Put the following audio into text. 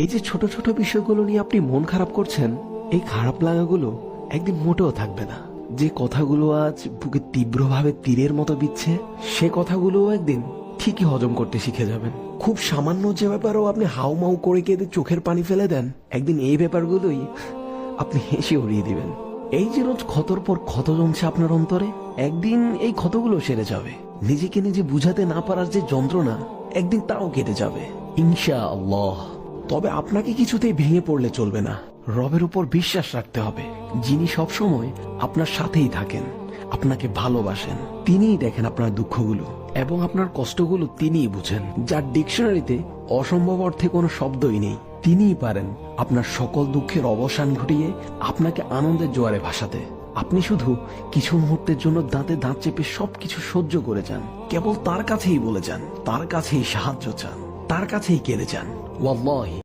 এই যে ছোট ছোট বিষয়গুলো নিয়ে আপনি মন খারাপ করছেন, এই খারাপ লাগাগুলো একদিন মোটেও থাকবে না। যে কথাগুলো আজ বুকে তীব্রভাবে তীরের মতো বিচ্ছে, সে কথাগুলো একদিন ঠিকই হজম করতে শিখে যাবেন। খুব সামান্য যে ব্যাপারও আপনি হাউমাউ করে কেঁদে চোখের পানি ফেলে দেন, একদিন এই ব্যাপারগুলোই আপনি হেসে উড়িয়ে দিবেন। এই যে রোজ ক্ষতর পর ক্ষত জমছে আপনার অন্তরে, একদিন এই ক্ষতগুলো সেরে যাবে। নিজেকে নিজে বুঝাতে না পারার যে যন্ত্রণা, একদিন তাও কেটে যাবে ইনশাআল্লাহ। তবে আপনাকে কিছুতেই ভেঙে পড়লে চলবে না। রবের উপর বিশ্বাস রাখতে হবে, যিনি সবসময় আপনার সাথেই থাকেন, আপনাকে ভালোবাসেন। তিনিই দেখেন আপনার দুঃখগুলো এবং আপনার কষ্টগুলো তিনিই বুঝেন। যার ডিকশনারিতে অসম্ভব অর্থে কোনো শব্দই নেই, তিনিই পারেন আপনার সকল দুঃখের অবসান ঘটিয়ে আপনাকে আনন্দের জোয়ারে ভাসাতে। আপনি শুধু কিছু মুহূর্তের জন্য দাঁতে দাঁত চেপে সবকিছু সহ্য করে যান, কেবল তার কাছেই বলে যান, তার কাছেই সাহায্য চান, তার কাছেই কেঁদে যান। ওয়াল্লাহি